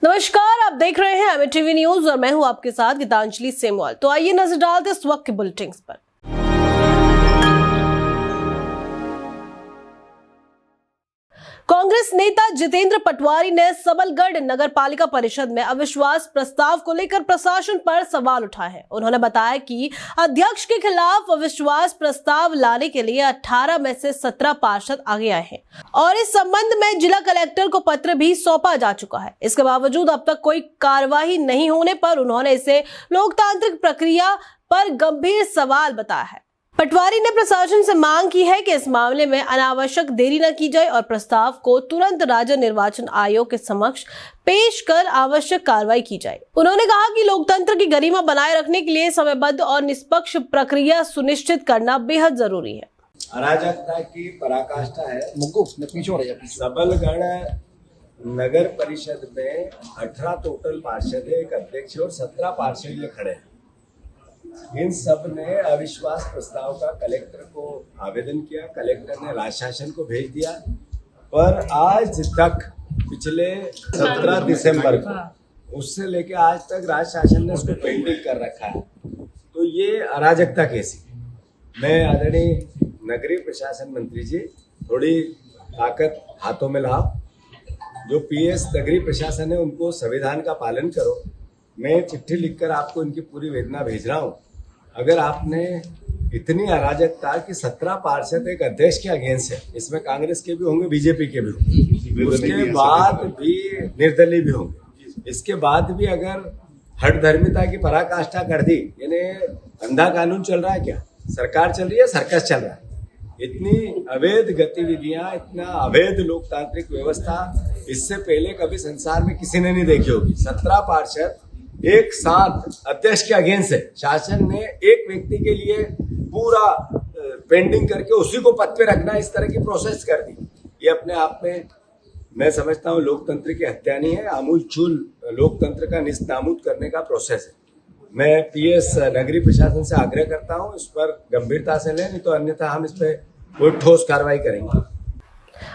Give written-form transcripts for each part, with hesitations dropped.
नमस्कार, आप देख रहे हैं एमएन टीवी न्यूज और मैं हूं आपके साथ गीतांजलि सेमवाल। तो आइए नजर डालते इस वक्त के बुलेटिन्स पर। कांग्रेस नेता जितेंद्र पटवारी ने सबलगढ़ नगर पालिका परिषद में अविश्वास प्रस्ताव को लेकर प्रशासन पर सवाल उठाए हैं। उन्होंने बताया कि अध्यक्ष के खिलाफ अविश्वास प्रस्ताव लाने के लिए 18 में से 17 पार्षद आगे आए हैं और इस संबंध में जिला कलेक्टर को पत्र भी सौंपा जा चुका है। इसके बावजूद अब तक कोई कार्रवाई नहीं होने पर उन्होंने इसे लोकतांत्रिक प्रक्रिया पर गंभीर सवाल बताया है। पटवारी ने प्रशासन से मांग की है कि इस मामले में अनावश्यक देरी न की जाए और प्रस्ताव को तुरंत राज्य निर्वाचन आयोग के समक्ष पेश कर आवश्यक कार्रवाई की जाए। उन्होंने कहा कि लोकतंत्र की गरिमा बनाए रखने के लिए समयबद्ध और निष्पक्ष प्रक्रिया सुनिश्चित करना बेहद जरूरी है। अराजकता की पराकाष्ठा है। सबलगढ़ नगर परिषद में 18 टोटल पार्षद है, एक अध्यक्ष और 17 पार्षद ये खड़े हैं। इन सब ने अविश्वास प्रस्ताव का कलेक्टर को आवेदन किया, कलेक्टर ने राज्य शासन को भेज दिया, पर आज तक पिछले 17 दिसंबर को उससे लेके आज तक राज्य शासन ने उसको पेंडिंग कर रखा है। तो ये अराजकता कैसी? मैं आदरणीय नगरीय प्रशासन मंत्री जी, थोड़ी ताकत हाथों में लाओ। जो पीएस नगरीय प्रशासन है उनको संविधान का पालन करो। मैं चिट्ठी लिखकर आपको इनकी पूरी वेदना भेज रहा हूँ। अगर आपने इतनी अराजकता कि 17 पार्षद एक अध्यक्ष के अगेंस्ट है, इसमें कांग्रेस के भी होंगे, बीजेपी के भी होंगे, उसके बाद भी निर्दलीय भी होंगे, इसके बाद भी अगर हठधर्मिता की पराकाष्ठा कर दी, यानी अंधा कानून चल रहा है क्या? सरकार चल रही है, सर्कस चल रहा है। इतनी अवैध गतिविधियां, इतना अवैध लोकतांत्रिक व्यवस्था इससे पहले कभी संसार में किसी ने नहीं देखी होगी। 17 पार्षद एक साथ अध्यक्ष के अगेंस्ट है। शासन ने एक व्यक्ति के लिए पूरा पेंडिंग करके उसी को पद पे रखना, इस तरह की प्रोसेस कर दी। ये अपने आप में मैं समझता हूँ लोकतंत्र की हत्या नहीं है, आमूलचूल लोकतंत्र का निस्तामूद करने का प्रोसेस है। मैं पीएस नगरीय प्रशासन से आग्रह करता हूँ इस पर गंभीरता से लें, नहीं तो अन्यथा हम इस पर कोई ठोस कार्रवाई करेंगे।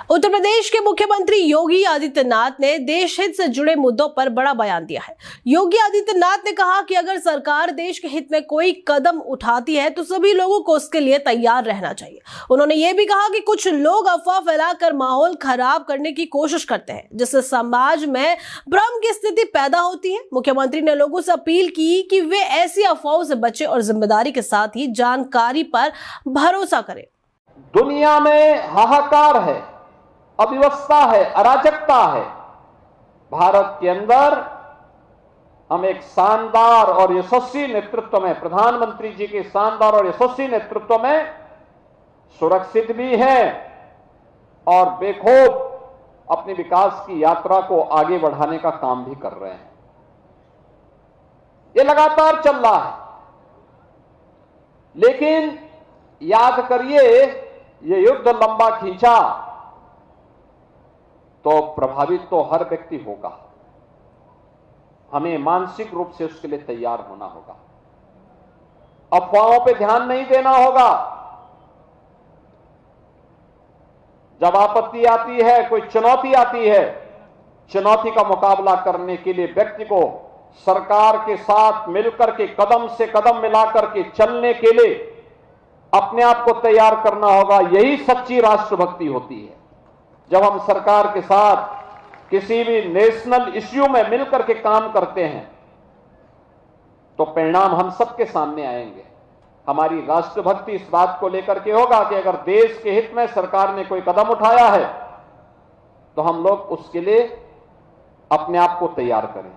उत्तर प्रदेश के मुख्यमंत्री योगी आदित्यनाथ ने देश हित से जुड़े मुद्दों पर बड़ा बयान दिया है। योगी आदित्यनाथ ने कहा कि अगर सरकार देश के हित में कोई कदम उठाती है तो सभी लोगों को उसके लिए तैयार रहना चाहिए। उन्होंने ये भी कहा कि कुछ लोग अफवाह फैलाकर माहौल खराब करने की कोशिश करते हैं, जिससे समाज में भ्रम की स्थिति पैदा होती है। मुख्यमंत्री ने लोगों से अपील की कि वे ऐसी अफवाहों से बचें और जिम्मेदारी के साथ ही जानकारी पर भरोसा करें। दुनिया में हाहाकार है, अव्यवस्था है, अराजकता है। भारत के अंदर हम एक शानदार और यशस्वी नेतृत्व में, प्रधानमंत्री जी के शानदार और यशस्वी नेतृत्व में सुरक्षित भी हैं और बेखौफ अपनी विकास की यात्रा को आगे बढ़ाने का काम भी कर रहे हैं। ये लगातार चल रहा है, लेकिन याद करिए, ये युद्ध लंबा खींचा तो प्रभावित तो हर व्यक्ति होगा। हमें मानसिक रूप से उसके लिए तैयार होना होगा। अफवाहों पे ध्यान नहीं देना होगा। जब आपत्ति आती है, कोई चुनौती आती है, चुनौती का मुकाबला करने के लिए व्यक्ति को सरकार के साथ मिलकर के कदम से कदम मिलाकर के चलने के लिए अपने आप को तैयार करना होगा। यही सच्ची राष्ट्रभक्ति होती है। जब हम सरकार के साथ किसी भी नेशनल इश्यू में मिलकर के काम करते हैं तो परिणाम हम सबके सामने आएंगे। हमारी राष्ट्रभक्ति इस बात को लेकर के होगा कि अगर देश के हित में सरकार ने कोई कदम उठाया है तो हम लोग उसके लिए अपने आप को तैयार करें।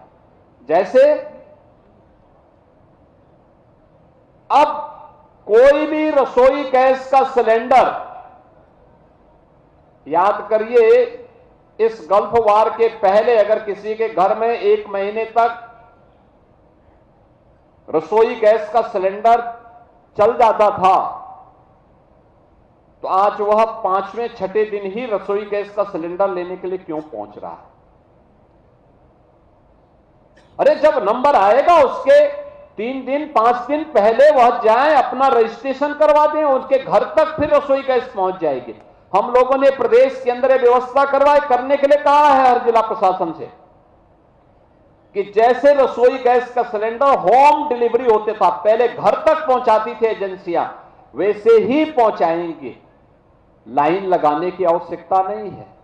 जैसे अब कोई भी रसोई गैस का सिलेंडर, याद करिए, इस गल्फ वार के पहले अगर किसी के घर में 1 महीने तक रसोई गैस का सिलेंडर चल जाता था तो आज वह 5वें 6ठे दिन ही रसोई गैस का सिलेंडर लेने के लिए क्यों पहुंच रहा है? अरे जब नंबर आएगा उसके 3 दिन 5 दिन पहले वह जाएं, अपना रजिस्ट्रेशन करवा दें, उनके घर तक फिर रसोई गैस पहुंच जाएगी। हम लोगों ने प्रदेश के अंदर व्यवस्था करने के लिए कहा है हर जिला प्रशासन से कि जैसे रसोई गैस का सिलेंडर होम डिलीवरी होते था, पहले घर तक पहुंचाती थी एजेंसियां, वैसे ही पहुंचाएंगे। लाइन लगाने की आवश्यकता नहीं है।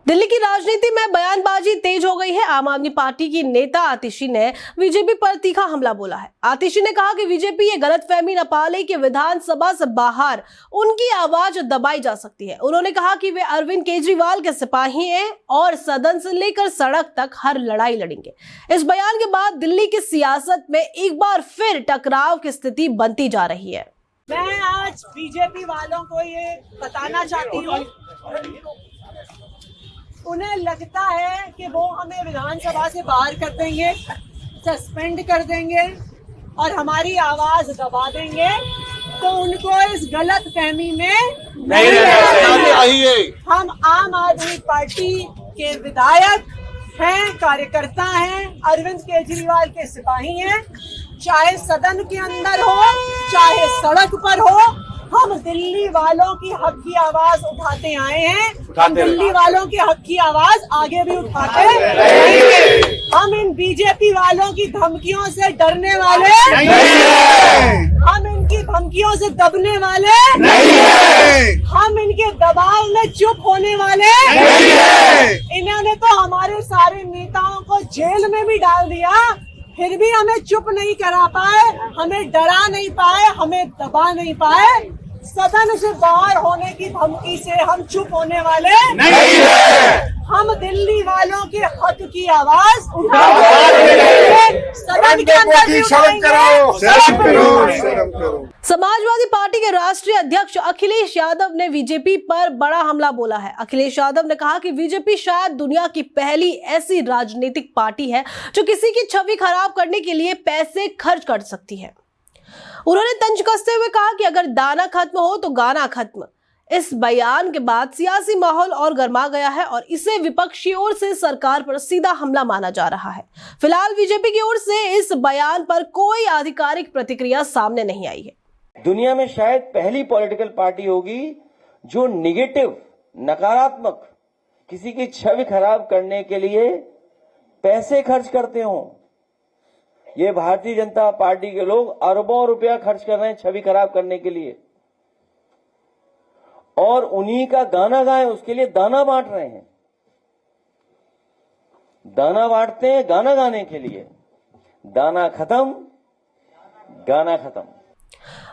दिल्ली की राजनीति में बयानबाजी तेज हो गई है। आम आदमी पार्टी की नेता आतिशी ने बीजेपी पर तीखा हमला बोला है। आतिशी ने कहा कि बीजेपी ये गलतफहमी न पाले कि विधानसभा से बाहर उनकी आवाज दबाई जा सकती है। उन्होंने कहा कि वे अरविंद केजरीवाल के सिपाही हैं और सदन से लेकर सड़क तक हर लड़ाई लड़ेंगे। इस बयान के बाद दिल्ली की सियासत में एक बार फिर टकराव की स्थिति बनती जा रही है। मैं आज बीजेपी वालों को ये बताना चाहती हूँ, उन्हें लगता है कि वो हमें विधानसभा से बाहर कर देंगे, सस्पेंड कर देंगे और हमारी आवाज दबा देंगे, तो उनको इस गलत फहमी में नहीं रहना चाहिए। हम आम आदमी पार्टी के विधायक हैं, कार्यकर्ता हैं, अरविंद केजरीवाल के सिपाही हैं। चाहे सदन के अंदर हो, चाहे सड़क पर हो, हम दिल्ली वालों की हक की आवाज उठाते आए हैं। हम दिल्ली वालों की हक की आवाज आगे भी उठाते रहेंगे। हम इन बीजेपी वालों की धमकियों से डरने वाले नहीं हैं। हम इनकी धमकियों से दबने वाले नहीं हैं। हम इनके दबाव में चुप होने वाले नहीं हैं। इन्होंने तो हमारे सारे नेताओं को जेल में भी डाल दिया, फिर भी हमें चुप नहीं करा पाए, हमें डरा नहीं पाए, हमें दबा नहीं पाए। सदन से बाहर होने की धमकी से हम चुप होने वाले नहीं है। हम दिल्ली वालों के हक की आवाज उठाएंगे, सदन के अंदर भी उठाएंगे। समाजवादी पार्टी के राष्ट्रीय अध्यक्ष अखिलेश यादव ने बीजेपी पर बड़ा हमला बोला है। अखिलेश यादव ने कहा कि बीजेपी शायद दुनिया की पहली ऐसी राजनीतिक पार्टी है जो किसी की छवि खराब करने के लिए पैसे खर्च कर सकती है। उन्होंने तंज कसते हुए कहा कि अगर दाना खत्म हो तो गाना खत्म। इस बयान के बाद सियासी माहौल और गर्मा गया है और इसे विपक्षी ओर से सरकार पर सीधा हमला माना जा रहा है। फिलहाल बीजेपी की ओर से इस बयान पर कोई आधिकारिक प्रतिक्रिया सामने नहीं आई है। दुनिया में शायद पहली पॉलिटिकल पार्टी होगी जो निगेटिव, नकारात्मक, किसी की छवि खराब करने के लिए पैसे खर्च करते हों। ये भारतीय जनता पार्टी के लोग अरबों रुपया खर्च कर रहे हैं छवि खराब करने के लिए, और उन्हीं का गाना गाएं, उसके लिए दाना बांट रहे हैं। दाना बांटते हैं गाना गाने के लिए। दाना खत्म, गाना खत्म।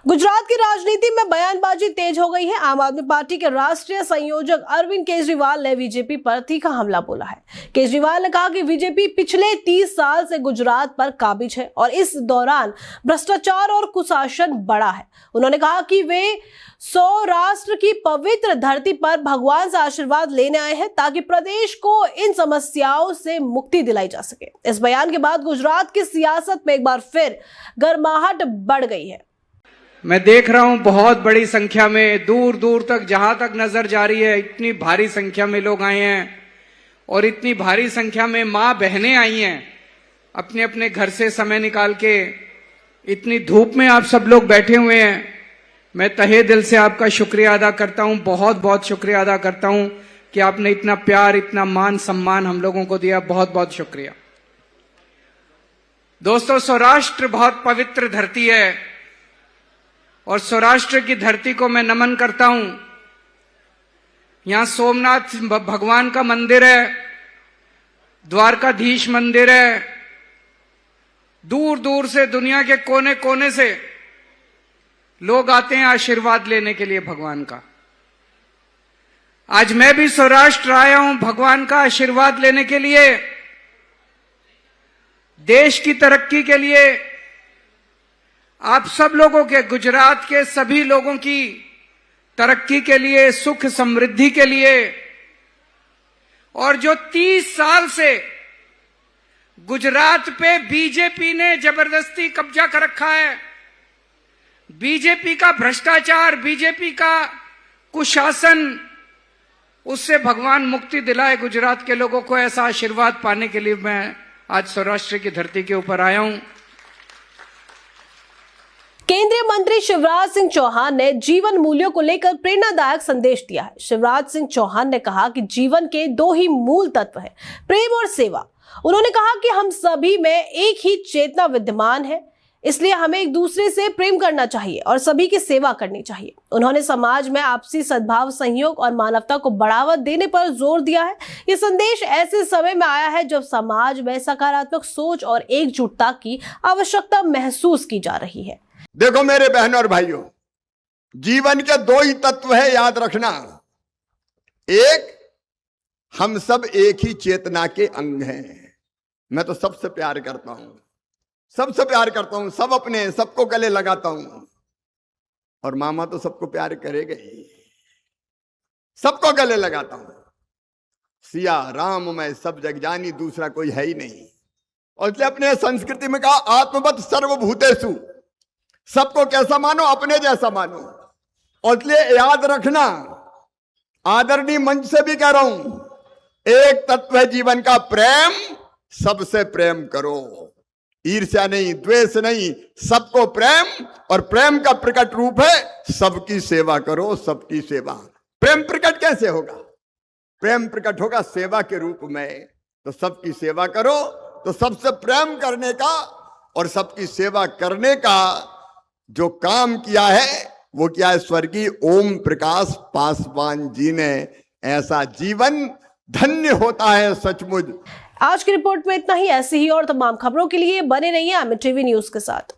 गुजरात की राजनीति में बयानबाजी तेज हो गई है। आम आदमी पार्टी के राष्ट्रीय संयोजक अरविंद केजरीवाल ने बीजेपी पर तीखा हमला बोला है। केजरीवाल ने कहा कि बीजेपी पिछले 30 साल से गुजरात पर काबिज है और इस दौरान भ्रष्टाचार और कुशासन बढ़ा है। उन्होंने कहा कि वे सौराष्ट्र की पवित्र धरती पर भगवान से आशीर्वाद लेने आए हैं ताकि प्रदेश को इन समस्याओं से मुक्ति दिलाई जा सके। इस बयान के बाद गुजरात की सियासत में एक बार फिर गर्माहट बढ़ गई है। मैं देख रहा हूं बहुत बड़ी संख्या में, दूर दूर तक, जहां तक नजर जा रही है, इतनी भारी संख्या में लोग आए हैं और इतनी भारी संख्या में मां बहनें आई हैं अपने अपने घर से समय निकाल के। इतनी धूप में आप सब लोग बैठे हुए हैं। मैं तहे दिल से आपका शुक्रिया अदा करता हूं, बहुत बहुत शुक्रिया अदा करता हूं कि आपने इतना प्यार, इतना मान सम्मान हम लोगों को दिया। बहुत बहुत शुक्रिया। दोस्तों, सौराष्ट्र बहुत पवित्र धरती है और सौराष्ट्र की धरती को मैं नमन करता हूं। यहां सोमनाथ भगवान का मंदिर है, द्वारकाधीश मंदिर है। दूर दूर से, दुनिया के कोने कोने से लोग आते हैं आशीर्वाद लेने के लिए भगवान का। आज मैं भी सौराष्ट्र आया हूं भगवान का आशीर्वाद लेने के लिए, देश की तरक्की के लिए, आप सब लोगों के, गुजरात के सभी लोगों की तरक्की के लिए, सुख समृद्धि के लिए। और जो 30 साल से गुजरात पे बीजेपी ने जबरदस्ती कब्जा कर रखा है, बीजेपी का भ्रष्टाचार, बीजेपी का कुशासन, उससे भगवान मुक्ति दिलाए गुजरात के लोगों को। ऐसा आशीर्वाद पाने के लिए मैं आज सौराष्ट्र की धरती के ऊपर आया हूं। केंद्रीय मंत्री शिवराज सिंह चौहान ने जीवन मूल्यों को लेकर प्रेरणादायक संदेश दिया है। शिवराज सिंह चौहान ने कहा कि जीवन के 2 ही मूल तत्व हैं, प्रेम और सेवा। उन्होंने कहा कि हम सभी में एक ही चेतना विद्यमान है, इसलिए हमें एक दूसरे से प्रेम करना चाहिए और सभी की सेवा करनी चाहिए। उन्होंने समाज में आपसी सद्भाव, सहयोग और मानवता को बढ़ावा देने पर जोर दिया है। ये संदेश ऐसे समय में आया है जब समाज में सकारात्मक सोच और एकजुटता की आवश्यकता महसूस की जा रही है। देखो मेरे बहनों और भाइयों, जीवन के दो ही तत्व है, याद रखना। एक, हम सब एक ही चेतना के अंग हैं। मैं तो सबसे प्यार करता हूं, सबसे प्यार करता हूं, सब अपने, सबको गले लगाता हूं। और मामा तो सबको प्यार करेगा ही, सबको गले लगाता हूं। सिया राम मैं सब जग जानी, दूसरा कोई है ही नहीं। और इसलिए अपने संस्कृति में कहा आत्मवत् सर्वभूतेषु, सबको कैसा मानो, अपने जैसा मानो। और इसलिए याद रखना, आदरणीय मंच से भी कह रहा हूं, एक तत्व है जीवन का, प्रेम। सबसे प्रेम करो, ईर्ष्या नहीं, द्वेष नहीं, सबको प्रेम। और प्रेम का प्रकट रूप है सबकी सेवा करो, सबकी सेवा। प्रेम प्रकट कैसे होगा? प्रेम प्रकट होगा सेवा के रूप में। तो सबकी सेवा करो, तो सबसे प्रेम करने का और सबकी सेवा करने का जो काम किया है वो क्या है? स्वर्गीय ओम प्रकाश पासवान जी ने। ऐसा जीवन धन्य होता है सचमुच। आज की रिपोर्ट में इतना ही। ऐसी ही और तमाम खबरों के लिए बने रहिए एमएन टीवी न्यूज के साथ।